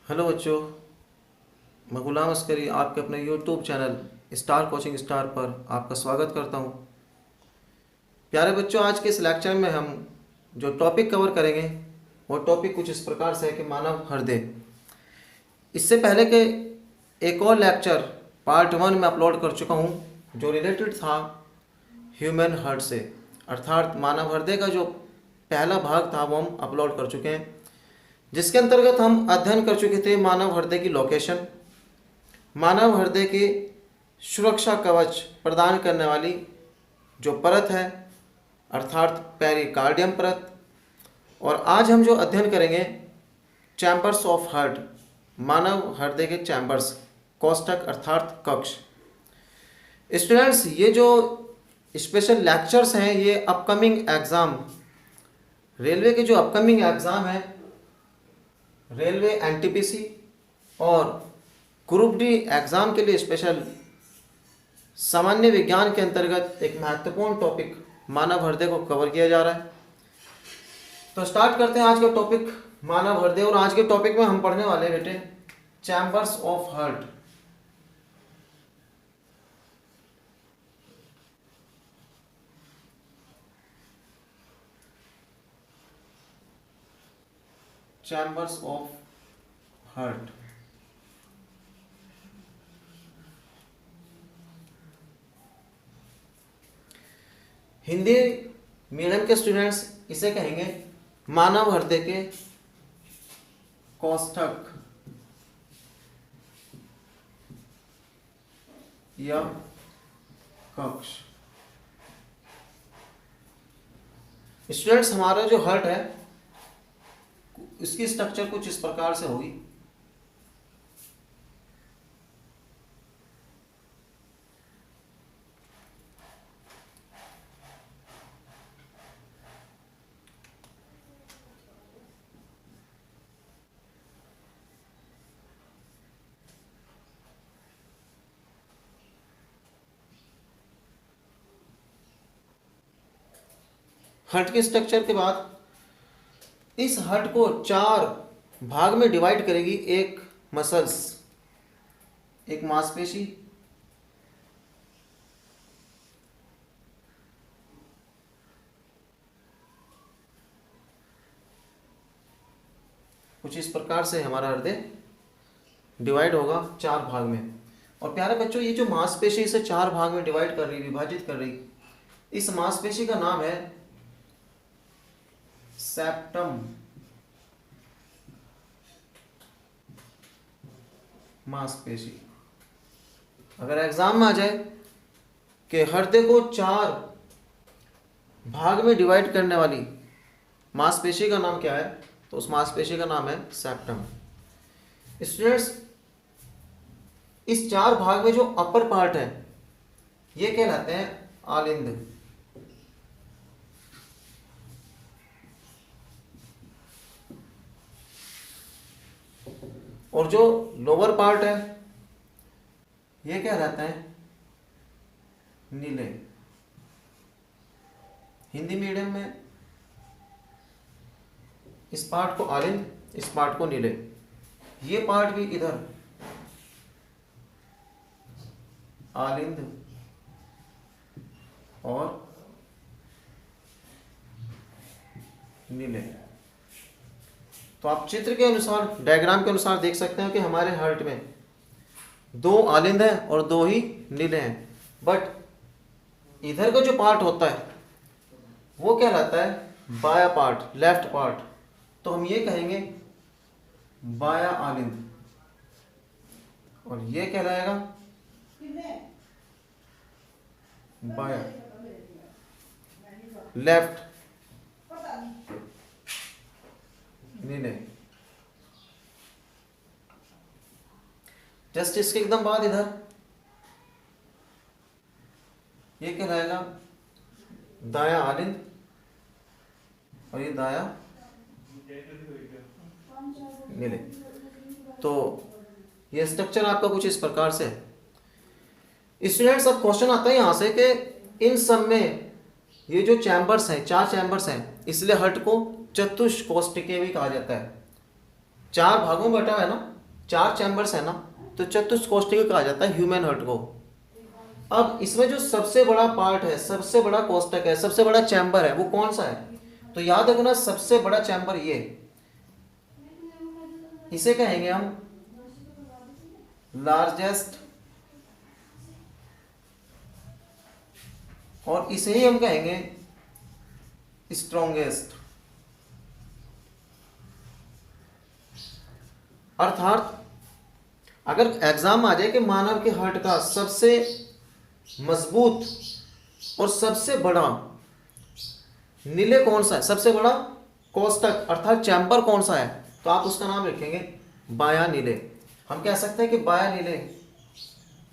Hello बच्चों, मैं गुलाम अस्करी आपके अपने YouTube channel star coaching star पर आपका स्वागत करता हूं। प्यारे बच्चों, आज के इस लेक्चर में हम जो टॉपिक कवर करेंगे वो टॉपिक कुछ इस प्रकार से है कि मानव हृदय। इससे पहले के एक और लेक्चर पार्ट 1 में अपलोड कर चुका हूं जो रिलेटेड था ह्यूमन हार्ट से, अर्थात मानव हृदय का जो पहला भाग था वो हम अपलोड कर चुके हैं, जिसके अंतर्गत हम अध्ययन कर चुके थे मानव हृदय की लोकेशन, मानव हृदय की सुरक्षा कवच प्रदान करने वाली जो परत है अर्थात पेरिकार्डियम परत। और आज हम जो अध्ययन करेंगे चैम्बर्स ऑफ हार्ट, मानव हृदय के चैम्बर्स, कोष्ठक अर्थात कक्ष। स्टूडेंट्स, ये जो स्पेशल लेक्चर्स हैं ये अपकमिंग एग्ज़ाम, रेलवे के जो अपकमिंग एग्ज़ाम है, रेलवे एनटीपीसी और ग्रुप डी एग्ज़ाम के लिए स्पेशल सामान्य विज्ञान के अंतर्गत एक महत्वपूर्ण टॉपिक मानव हृदय को कवर किया जा रहा है। तो स्टार्ट करते हैं आज का टॉपिक मानव हृदय। और आज के टॉपिक में हम पढ़ने वाले हैं बेटे chambers of heart. Chambers of heart. Hindi medium के स्टूडेंट्स इसे कहेंगे मानव हृदय के कोष्ठक या कक्ष। स्टूडेंट्स, हमारा जो हार्ट है इसकी स्ट्रक्चर कुछ इस प्रकार से होगी। हार्ट के स्ट्रक्चर के बाद इस हार्ट को 4 भाग में डिवाइड करेगी एक मसल्स, एक मांसपेशी, कुछ इस प्रकार से हमारा हृदय डिवाइड होगा 4 भाग में। और प्यारे बच्चों, ये जो मांसपेशी इसे 4 भाग में डिवाइड कर रही, विभाजित कर रही, इस मांसपेशी का नाम है सेप्टम मांसपेशी। अगर एग्जाम में आ जाए कि हृदय को 4 भाग में डिवाइड करने वाली मांसपेशी का नाम क्या है, तो उस मांसपेशी का नाम है सेप्टम। स्टूडेंट्स, इस 4 भाग में जो अपर पार्ट है ये कहलाते हैं आलिंद, और जो लोअर पार्ट है ये क्या रहता है नीले। हिंदी मीडियम में इस पार्ट को आलिंद, इस पार्ट को नीले। ये पार्ट भी इधर आलिंद और नीले। तो आप चित्र के अनुसार, डायग्राम के अनुसार देख सकते हैं कि हमारे हार्ट में 2 आलिंद हैं और 2 ही नीले हैं। बट इधर का जो पार्ट होता है वो कहलाता है बाया पार्ट, लेफ्ट पार्ट। तो हम ये कहेंगे बाया आलिंद, और ये कहलाएगा बाया, लेफ्ट नीले। जस्ट इसके एकदम बाद इधर ये कहलाएगा दाया आलिंद और ये दाया नीले। तो ये स्ट्रक्चर आपका कुछ इस प्रकार से है। स्टूडेंट्स, अब क्वेश्चन आता है यहां से कि इन सब में ये जो चैम्बर्स हैं, 4 चैम्बर्स हैं, इसलिए हार्ट को चतुष्कोष्ठीय भी कहा जाता है। 4 भागों में बटा है ना, 4 चैम्बर्स है ना, तो चतुष्कोष्ठिक कहा जाता है ह्यूमन हार्ट को। अब इसमें जो सबसे बड़ा पार्ट है, सबसे बड़ा कोष्ठक है, सबसे बड़ा चैम्बर है, वो कौन सा है? तो याद रखना सबसे बड़ा चैम्बर ये, इसे कहेंगे हम लार्जेस्ट, और इसे ही हम कहेंगे स्ट्रॉन्गेस्ट। अर्थात अगर एग्जाम आ जाए कि मानव के हार्ट का सबसे मजबूत और सबसे बड़ा नीले कौन सा है, सबसे बड़ा कोष्ठक अर्थात चैम्बर कौन सा है, तो आप उसका नाम लिखेंगे बाया नीले। हम कह सकते हैं कि बाया नीले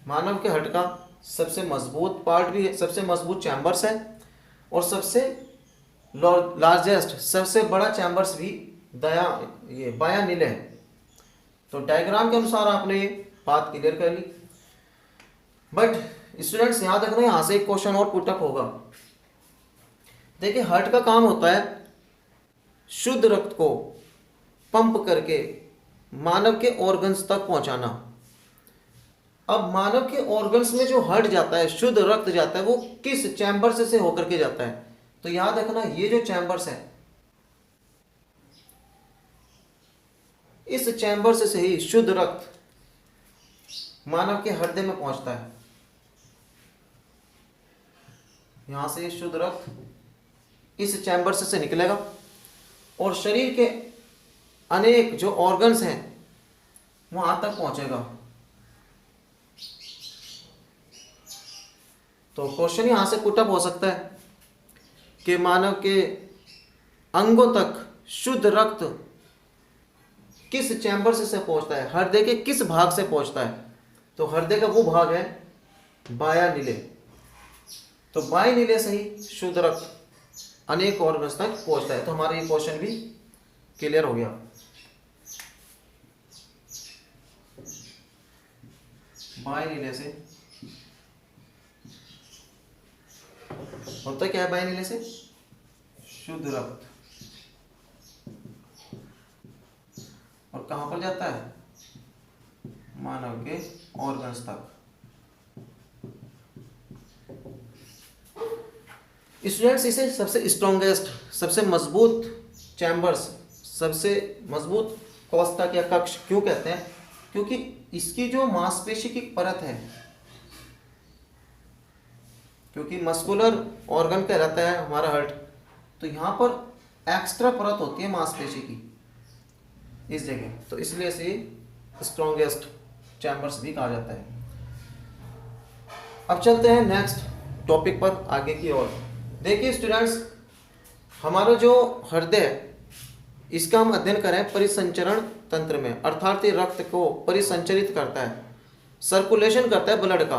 मानव के हार्ट का सबसे मजबूत पार्ट भी है, सबसे मजबूत चैम्बर्स है, और सबसे लार्जेस्ट, सबसे बड़ा चैम्बर्स भी ये बाया नीले है। तो डायग्राम के अनुसार आपने ये बात क्लियर कर ली। बट स्टूडेंट्स याद रखना, यहां से एक क्वेश्चन और पुटअप होगा। देखिए हार्ट का काम होता है शुद्ध रक्त को पंप करके मानव के ऑर्गन्स तक पहुंचाना। अब मानव के ऑर्गन्स में जो हार्ट जाता है, शुद्ध रक्त जाता है, वो किस चैम्बर से होकर के जाता है? तो याद रखना ये जो चैम्बर्स है, इस चैम्बर से ही शुद्ध रक्त मानव के हृदय में पहुंचता है। यहां से शुद्ध रक्त इस चैम्बर से निकलेगा और शरीर के अनेक जो ऑर्गन्स हैं वहां तक पहुंचेगा। तो क्वेश्चन यहां से पुटअप हो सकता है कि मानव के अंगों तक शुद्ध रक्त किस चैम्बर से पहुंचता है, हृदय के किस भाग से पहुंचता है? तो हृदय का वो भाग है बाया नीले। तो बाया नीले से ही शुद्ध रक्त अनेक ऑर्गन्स तक पहुंचता है। तो हमारा ये क्वेश्चन भी क्लियर हो गया। बाया नीले से होता क्या है? बाया नीले से शुद्ध रक्त, और कहां पर जाता है? मानव के ऑर्गन्स तक। स्टूडेंट्स इसे सबसे स्ट्रॉन्गेस्ट, सबसे मजबूत चैम्बर्स, सबसे मजबूत कोष्ठक या कक्ष क्यों कहते हैं? क्योंकि इसकी जो मांसपेशी की परत है, क्योंकि मस्कुलर ऑर्गन कहलाता है हमारा हार्ट, तो यहां पर एक्स्ट्रा परत होती है मांसपेशी की इस जगह, तो इसलिए इसे स्ट्रॉन्गेस्ट चैम्बर्स भी कहा जाता है। अब चलते हैं नेक्स्ट टॉपिक पर आगे की ओर। देखिए स्टूडेंट्स, हमारा जो हृदय है इसका हम अध्ययन करें परिसंचरण तंत्र में, अर्थात ये रक्त को परिसंचरित करता है, सर्कुलेशन करता है ब्लड का।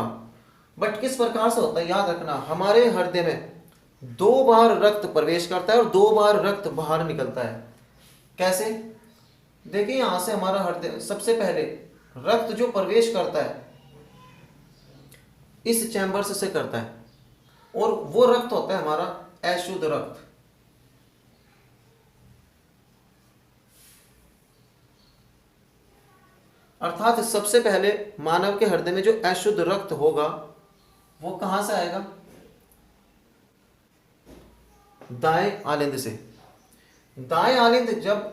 बट किस प्रकार से होता है? याद रखना हमारे हृदय में 2 बार रक्त प्रवेश करता है और 2 बार रक्त बाहर निकलता है। कैसे? देखिए यहां से हमारा हृदय सबसे पहले रक्त जो प्रवेश करता है इस चैम्बर से करता है, और वो रक्त होता है हमारा अशुद्ध रक्त। अर्थात सबसे पहले मानव के हृदय में जो अशुद्ध रक्त होगा वो कहां से आएगा? दाएं आलिंद से। दाएं आलिंद जब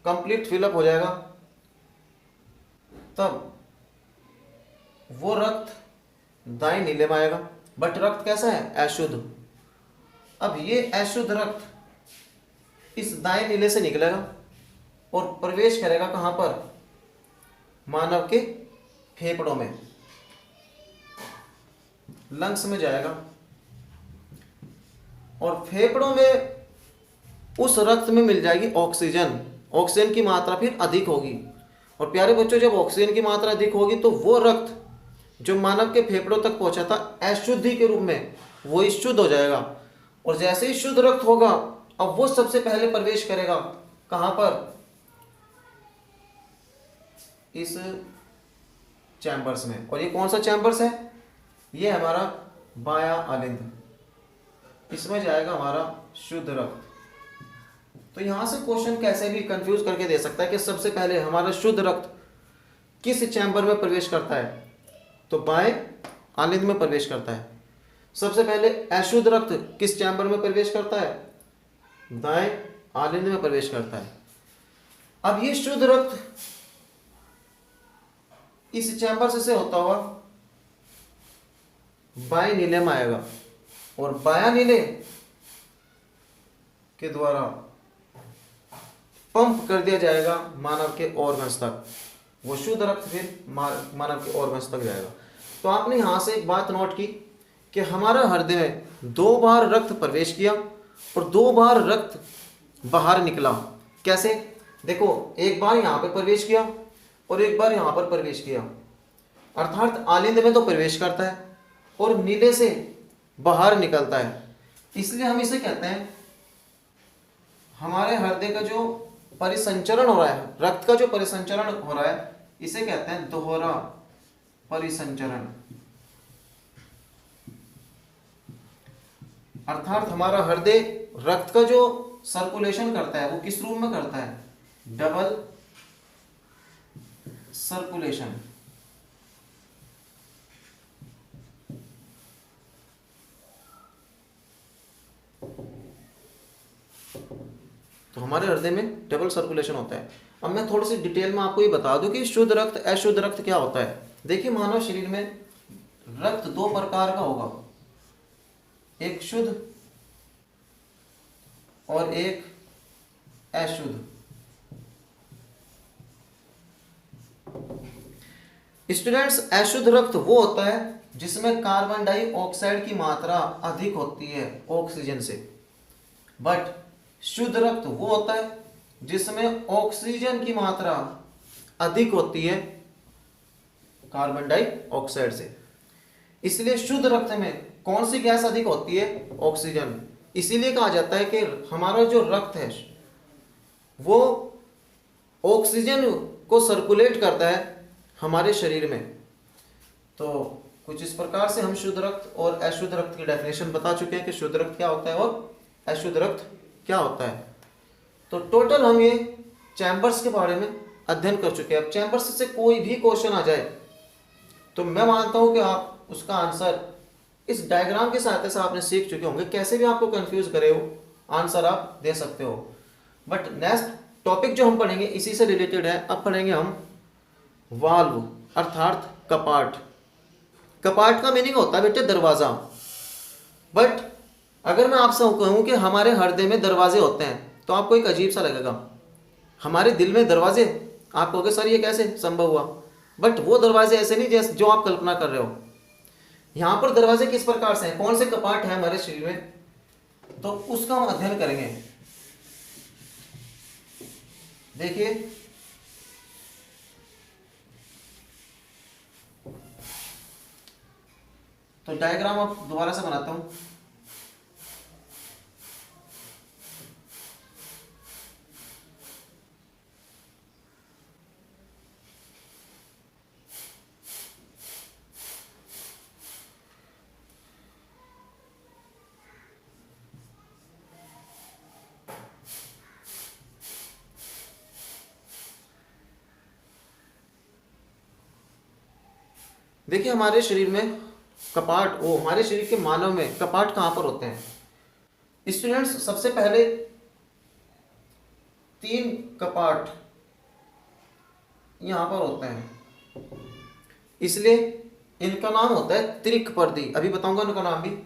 कंप्लीट फिलअप हो जाएगा तब वो रक्त दाएं नीले में आएगा। बट रक्त कैसा है? अशुद्ध। अब ये अशुद्ध रक्त इस दाएं नीले से निकलेगा और प्रवेश करेगा कहां पर? मानव के फेफड़ों में, लंग्स में जाएगा, और फेफड़ों में उस रक्त में मिल जाएगी ऑक्सीजन। ऑक्सीजन की मात्रा फिर अधिक होगी, और प्यारे बच्चों जब ऑक्सीजन की मात्रा अधिक होगी तो वो रक्त जो मानव के फेफड़ों तक पहुंचा था अशुद्धि के रूप में, वो शुद्ध हो जाएगा। और जैसे ही शुद्ध रक्त होगा अब वो सबसे पहले प्रवेश करेगा कहां पर? इस चैम्बर्स में। और ये कौन सा चैम्बर्स है? ये हमारा बाया आलिंद, इसमें जाएगा हमारा शुद्ध रक्त। तो यहां से क्वेश्चन कैसे भी कंफ्यूज करके दे सकता है कि सबसे पहले हमारा शुद्ध रक्त किस चैम्बर में प्रवेश करता है? तो बाएं आलिंद में प्रवेश करता है। सबसे पहले अशुद्ध रक्त किस चैम्बर में प्रवेश करता है? दाएं आलिंद में प्रवेश करता है। अब ये शुद्ध रक्त इस चैम्बर से होता हुआ बाएं नीले में आएगा और बायां नीले के द्वारा पंप कर दिया जाएगा मानव के ऑर्गन्स तक। वो शुद्ध रक्त फिर मानव के ऑर्गन्स तक जाएगा। तो आपने यहां से एक बात नोट की कि हमारा हृदय में 2 बार रक्त प्रवेश किया और 2 बार रक्त बाहर निकला। कैसे? देखो, एक बार यहां पे प्रवेश किया और एक बार यहां पर प्रवेश किया, अर्थात आलिंद में तो प्रवेश करता है और नीले से बाहर निकलता है। इसलिए हम इसे कहते हैं, हमारे हृदय का जो परिसंचरण हो रहा है, रक्त का जो परिसंचरण हो रहा है, इसे कहते हैं दोहरा परिसंचरण। अर्थात हमारा हृदय रक्त का जो सर्कुलेशन करता है वो किस रूप में करता है? Double circulation. तो हमारे हृदय में डबल सर्कुलेशन होता है। अब मैं थोड़ी सी डिटेल में आपको ये बता दूं कि शुद्ध रक्त अशुद्ध रक्त क्या होता है। देखिए, मानव शरीर में रक्त 2 प्रकार का होगा, एक शुद्ध और एक अशुद्ध। स्टूडेंट्स, अशुद्ध रक्त वो होता है जिसमें कार्बन डाइऑक्साइड की मात्रा अधिक होती है ऑक्सीजन से, बट शुद्ध रक्त वो होता है जिसमें ऑक्सीजन की मात्रा अधिक होती है कार्बन डाइऑक्साइड से। इसलिए शुद्ध रक्त में कौन सी गैस अधिक होती है? ऑक्सीजन। इसीलिए कहा जाता है कि हमारा जो रक्त है वो ऑक्सीजन को सर्कुलेट करता है हमारे शरीर में। तो कुछ इस प्रकार से हम शुद्ध रक्त और अशुद्ध रक्त की डेफिनेशन बता चुके हैं कि शुद्ध रक्त क्या होता है और अशुद्ध रक्त क्या होता है। तो टोटल हम ये चैम्बर्स के बारे में अध्ययन कर चुके हैं। अब चैम्बर्स से कोई भी क्वेश्चन आ जाए तो मैं मानता हूं कि आप उसका आंसर इस डायग्राम की सहायता से आपने सीख चुके होंगे। कैसे भी आपको कंफ्यूज करे हो, आंसर आप दे सकते हो। बट नेक्स्ट टॉपिक जो हम पढ़ेंगे इसी से रिलेटेड है। अब पढ़ेंगे हम वाल्व अर्थात कपाट। कपाट का मीनिंग होता है बेटे दरवाजा। बट अगर मैं आपसे कहूं कि हमारे हृदय में दरवाजे होते हैं तो आपको एक अजीब सा लगेगा। हमारे दिल में दरवाजे, आप कहोगे सर ये कैसे संभव हुआ? बट वो दरवाजे ऐसे नहीं जैसे जो आप कल्पना कर रहे हो। यहां पर दरवाजे किस प्रकार से हैं, कौन से कपाट हैं हमारे शरीर में, तो उसका हम अध्ययन करेंगे। देखिए, तो डायग्राम अब दोबारा से बनाता हूं। देखिए, हमारे शरीर में कपाट, वो हमारे शरीर के मानव में कपाट कहां पर होते हैं स्टूडेंट्स? सबसे पहले 3 कपाट यहां पर होते हैं, इसलिए इनका नाम होता है त्रिक पर्दी। अभी बताऊंगा इनका नाम भी।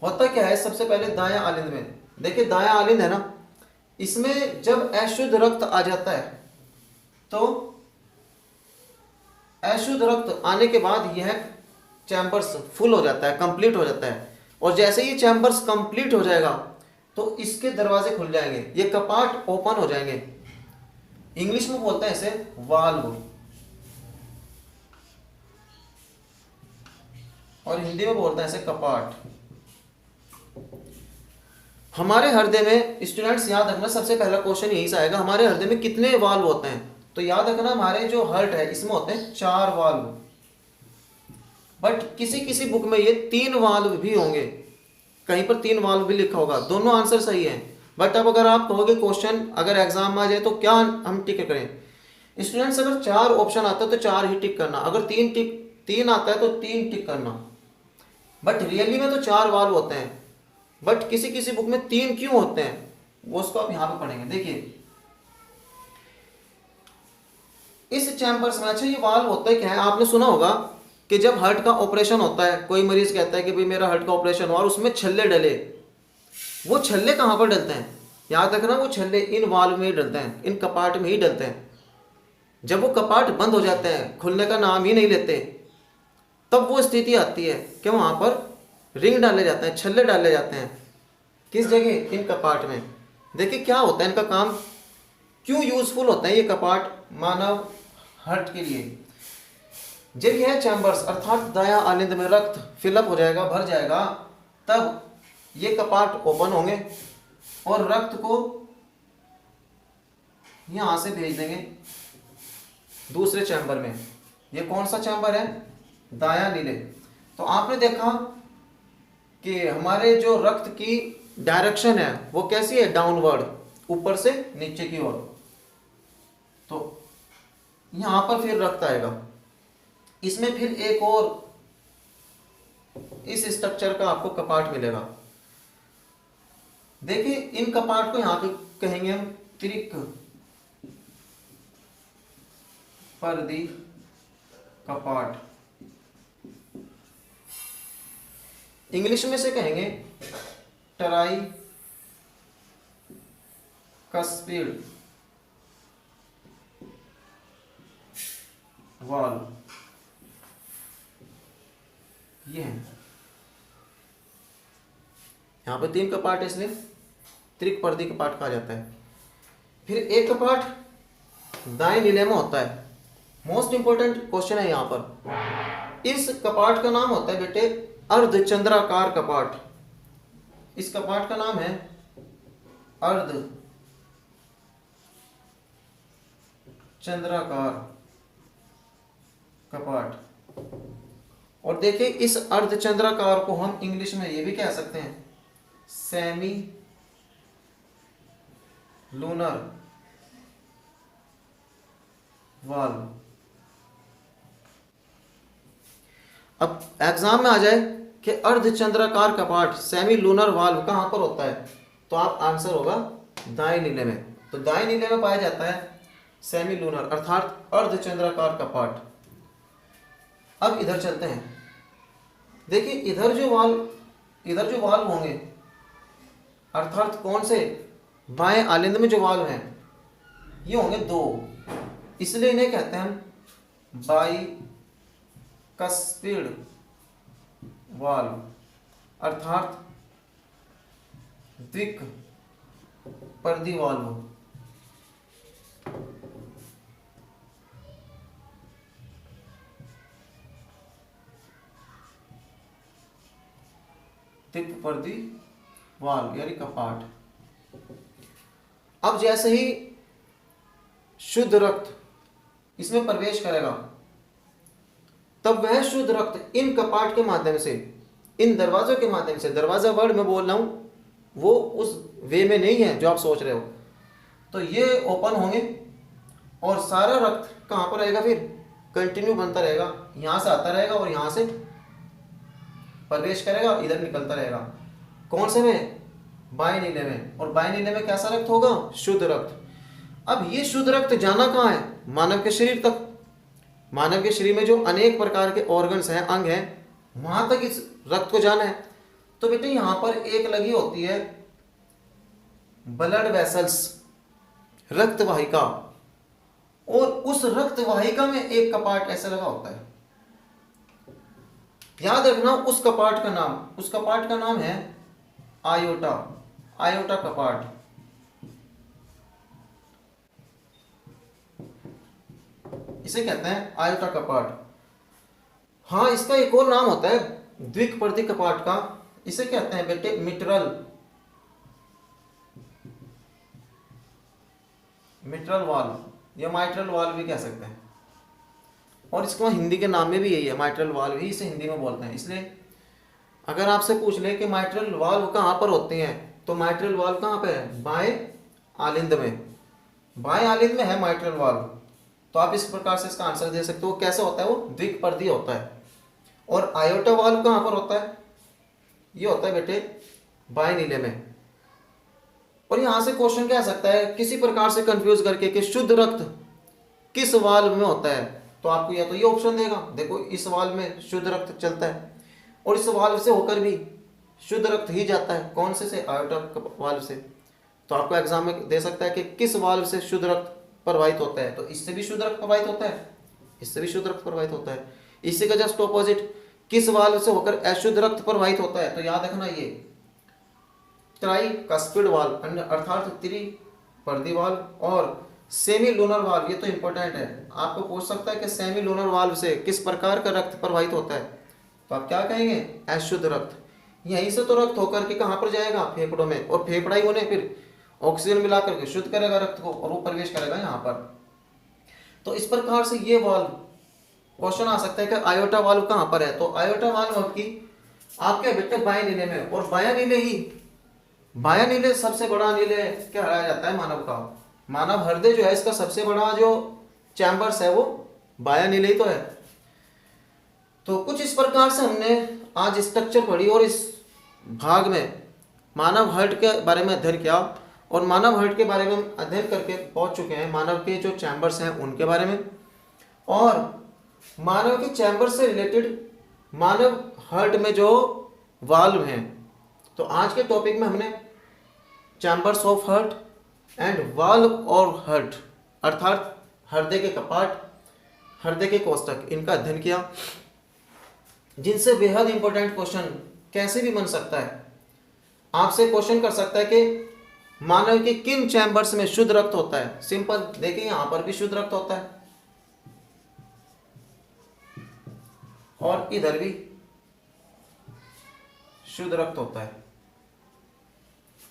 होता क्या है, सबसे पहले दायां आलिंद में, देखिए दायां आलिंद है ना, इसमें जब अशुद्ध रक्त आ जाता है तो अशुद्ध रक्त आने के बाद यह चैम्बर्स फुल हो जाता है, कंप्लीट हो जाता है। और जैसे ही चैम्बर्स कंप्लीट हो जाएगा तो इसके दरवाजे खुल जाएंगे, ये कपाट ओपन हो जाएंगे। इंग्लिश में बोलते हैं इसे वाल्व, और हिंदी में बोलते हैं इसे कपाट। हमारे हृदय में स्टूडेंट्स याद रखना, सबसे पहला क्वेश्चन यही से आएगा, हमारे हृदय में कितने वाल्व होते हैं? तो याद रखना, हमारे जो हार्ट है इसमें होते हैं 4 वाल्व, बट किसी किसी बुक में ये 3 वाल्व भी होंगे, कहीं पर 3 वाल्व भी लिखा होगा। दोनों आंसर सही है। बट अब अगर आप कहोगे क्वेश्चन अगर एग्जाम में आ जाए तो क्या हम टिक करें, स्टूडेंट्स अगर 4 ऑप्शन आता है तो 4 ही टिक करना, अगर 3 आता है तो 3 टिक करना। बट रियली में तो 4 वाल्व होते हैं, बट किसी किसी बुक में 3 क्यों होते हैं वो उसको आप यहाँ पे पढ़ेंगे। देखिए इस चैम्बर्स में, अच्छा ये वाल्व होता है क्या है, आपने सुना होगा कि जब हार्ट का ऑपरेशन होता है, कोई मरीज कहता है कि भाई मेरा हार्ट का ऑपरेशन हुआ और उसमें छल्ले डले, वो छल्ले कहाँ पर डलते हैं, याद रखना वो छल्ले इन वाल्व में ही डलते हैं, इन कपाट में ही डलते हैं। जब वो कपाट बंद हो जाते हैं, खुलने का नाम ही नहीं लेते, तब वो स्थिति आती है कि वहाँ पर रिंग डाले जाते हैं, छल्ले डाले जाते हैं। किस जगह, इन कपाट में। देखिए क्या होता है इनका काम, क्यों यूजफुल होते हैं ये कपाट मानव हार्ट के लिए। जब यह चैम्बर्स अर्थात दायां आलिंद में रक्त फिलअप हो जाएगा, भर जाएगा, तब ये कपाट ओपन होंगे और रक्त को यहां से भेज देंगे दूसरे चैम्बर में। ये कौन सा चैम्बर है, दायां नीले। तो आपने देखा कि हमारे जो रक्त की डायरेक्शन है वो कैसी है, डाउनवर्ड, ऊपर से नीचे की ओर। तो यहां पर फिर रक्त आएगा, इसमें फिर एक और इस स्ट्रक्चर का आपको कपाट मिलेगा। देखिए इन कपाट को यहां पे कहेंगे हम त्रिक पर्दी कपाट, इंग्लिश में से कहेंगे ट्राई कस्पिड वाल्व। ये है, यहां पे 3 कपाट है इसलिए त्रिक पर्दी कपाट कहा जाता है। फिर एक कपाट दाएं नीले में होता है। मोस्ट इंपोर्टेंट क्वेश्चन है यहां पर, इस कपाट का नाम होता है बेटे अर्धचंद्राकार कपाट। इस कपाट का नाम है अर्ध चंद्राकार कपाट। और देखिए इस अर्धचंद्राकार को हम इंग्लिश में ये भी कह सकते हैं सेमी लूनर वाल्व। अब एग्जाम में आ जाए कि अर्धचंद्राकार कपाट सेमी लूनर वाल्व कहां पर होता है, तो आप आंसर होगा दाएं नीले में। तो दाएं नीले में पाया जाता है सेमी लूनर अर्थात अर्धचंद्राकार कपाट। अब इधर चलते हैं। देखिए इधर जो वाल्व होंगे अर्थात कौन से, बाएं आलिंद में जो वाल्व हैं ये होंगे 2, इसलिए इन्हें कहते हैं हम बाई कस्पिड वाल्व अर्थात द्विक पर्दी वाल्व। द्विक पर्दी वाल्व यानी कपाट। अब जैसे ही शुद्ध रक्त इसमें प्रवेश करेगा, तब वह शुद्ध रक्त इन कपाट के माध्यम से, इन दरवाजों के माध्यम से, दरवाजा वर्ड में बोल रहा हूं वो उस वे में नहीं है जो आप सोच रहे हो, तो ये ओपन होंगे और सारा रक्त कहां पर रहेगा, फिर कंटिन्यू बनता रहेगा, यहां से आता रहेगा और यहां से प्रवेश करेगा, इधर निकलता रहेगा। कौन से में, बाएं नीले में। और बाएं नीले में कैसा रक्त होगा, शुद्ध रक्त। अब ये शुद्ध रक्त जाना कहाँ है, मानव के शरीर तक। मानव के शरीर में जो अनेक प्रकार के ऑर्गन्स हैं, अंग हैं, वहां तक इस रक्त को जाना है। तो बेटे यहां पर एक लगी होती है ब्लड वेसल्स, रक्त वाहिका, और उस रक्त वाहिका में एक कपाट ऐसा लगा होता है। याद रखना उस कपाट का नाम है आयोटा, आयोटा कपाट। इसे कहते हैं आयोटा कपाट। हाँ, इसका एक और नाम होता है द्विकपर्दी कपाट का, इसे कहते हैं बेटे मिट्रल वाल्व या माइट्रल वाल्व भी कह सकते हैं। और इसको हिंदी के नाम में भी यही है, माइट्रल वाल्व ही इसे हिंदी में बोलते हैं। इसलिए अगर आपसे पूछ ले कि माइट्रल वाल्व कहाँ पर होते हैं, तो माइट्रल वाल्व कहाँ पे है, बाएं आलिंद में। बाएं आलिंद में है माइट्रल वाल्व। तो आप इस प्रकार से इसका आंसर दे सकते हो। कैसे होता है वो? द्विपर्दीय होता है। और आयोटा वाल्व कहाँ पर होता है? ये होता है बेटे बाएं नीले में। और यहां से क्वेश्चन क्या आ सकता है किसी प्रकार से कंफ्यूज करके कि शुद्ध रक्त किस वाल्व में होता है, तो आपको या तो ये ऑप्शन देगा, देखो इस वाल्व में शुद्ध रक्त चलता है और इस वाल्व से होकर भी शुद्ध रक्त ही जाता है। कौन से आयोटा वाल्व से। तो आपको एग्जाम में दे सकता है कि किस वाल्व से शुद्ध रक्त प्रवाहित होता है, तो इससे भी शुद्ध रक्त प्रवाहित होता है, इससे भी शुद्ध रक्त प्रवाहित होता है। इसी का जस्ट ऑपोजिट किस वाल्व से होकर अशुद्ध रक्त प्रवाहित होता है, तो याद रखना ये ट्राइकस्पिड वाल्व अर्थात त्रिपर्दी वाल्व और सेमी लूनर वाल्व। ये तो इंपॉर्टेंट है, आपको पूछ सकता है कि सेमी लूनर वाल्व से किस प्रकार का रक्त प्रवाहित होता है, तो आप क्या कहेंगे? अशुद्ध रक्त। यहीं से तो रक्त होकर के कहाँ पर जाएगा? फेफड़ों में, और फेफड़ा ही उन्हें फिर ऑक्सीजन मिलाकर के शुद्ध करेगा रक्त को और वो प्रवेश करेगा यहाँ पर। तो इस प्रकार से ये वाल्व क्वेश्चन आ सकता है कि आयोटा वाल्व कहाँ पर है, तो आयोटा वाल्व आपके बेटे बाएं नीले में। और बायां नीले सबसे बड़ा नीले क्या हराया जाता है? मानव का मानव हृदय जो है इसका सबसे बड़ा जो चैम्बर्स है वो बायां नीले ही तो है। तो कुछ इस प्रकार से हमने आज स्ट्रक्चर पढ़ी और इस भाग में मानव हार्ट के बारे में अध्ययन किया और मानव हार्ट के बारे में हम अध्ययन करके पहुंच चुके हैं मानव के जो चैम्बर्स हैं उनके बारे में, और मानव के चैम्बर से रिलेटेड मानव हार्ट में जो वाल्व हैं। तो आज के टॉपिक में हमने chambers of heart and valve और हार्ट अर्थात हृदय के कपाट, हृदय के कोष्ठक, इनका अध्ययन किया, जिनसे बेहद इंपॉर्टेंट क्वेश्चन कैसे भी बन सकता है। आपसे क्वेश्चन कर सकता है कि मानव के किन चैम्बर्स में शुद्ध रक्त होता है। सिंपल, देखिए यहां पर भी शुद्ध रक्त होता है और इधर भी शुद्ध रक्त होता है,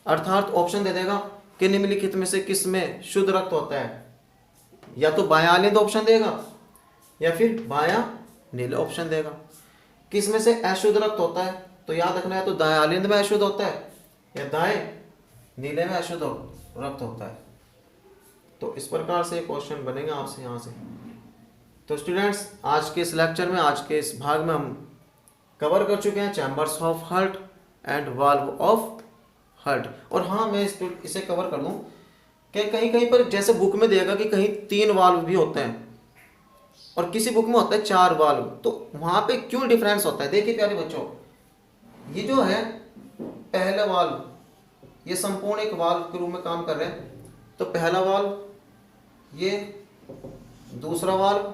अर्थात ऑप्शन दे देगा कि निम्नलिखित में से किस में शुद्ध रक्त होता है, या तो बायां आलिंद ऑप्शन देगा या फिर बायां नीले ऑप्शन देगा। किस में से अशुद्ध रक्त होता है, तो याद रखना है तो दाएं आलिंद में अशुद्ध होता है या दाएं नीले में अशुद्ध रक्त होता है। तो इस प्रकार से क्वेश्चन बनेगा आपसे यहाँ से। तो स्टूडेंट्स, आज के इस लेक्चर में, आज के इस भाग में हम कवर कर चुके हैं chambers of heart and valve of heart. और हाँ, मैं इसे कवर कर दूं कि कहीं कहीं पर जैसे बुक में देगा कि कहीं 3 वाल्व भी होते हैं और किसी बुक में होता है 4 वाल्व, तो वहां पे क्यों डिफरेंस होता है? देखिए प्यारे बच्चों, ये जो है पहला वाल्व, ये संपूर्ण एक वाल्व के रूप में काम कर रहे हैं। तो पहला वाल्व, ये दूसरा वाल्व,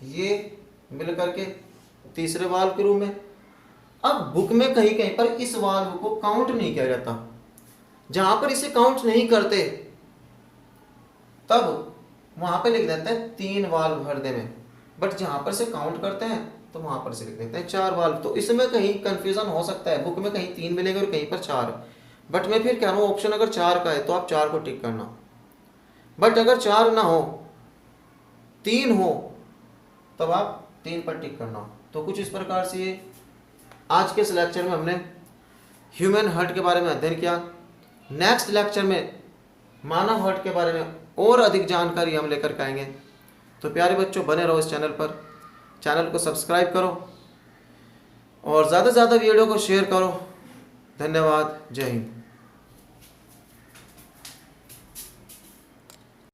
ये मिलकर के तीसरे वाल्व के रूप में। अब बुक में कहीं कहीं पर इस वाल्व को काउंट नहीं किया जाता, जहां पर इसे काउंट नहीं करते तब वहां पे लिख देते हैं 3 वाल्व हृदय में, बट जहां पर से काउंट करते हैं तो वहां पर से लिख देते हैं 4 वाल्व। तो इसमें कहीं कंफ्यूजन हो सकता है, बुक में कहीं 3 मिलेंगे और कहीं पर 4, बट मैं फिर कह रहा हूँ ऑप्शन अगर 4 का है तो आप 4 को टिक करना, बट अगर 4 ना हो 3 हो तब आप 3 पर टिक करना। तो कुछ इस प्रकार से ये आज के इस लेक्चर में हमने ह्यूमन हार्ट के बारे में अध्ययन किया। नेक्स्ट लेक्चर में मानव हार्ट के बारे में और अधिक जानकारी हम लेकर के आएंगे। तो प्यारे बच्चों, बने रहो इस चैनल पर, चैनल को सब्सक्राइब करो और ज़्यादा से ज़्यादा वीडियो को शेयर करो। धन्यवाद। जय हिंद।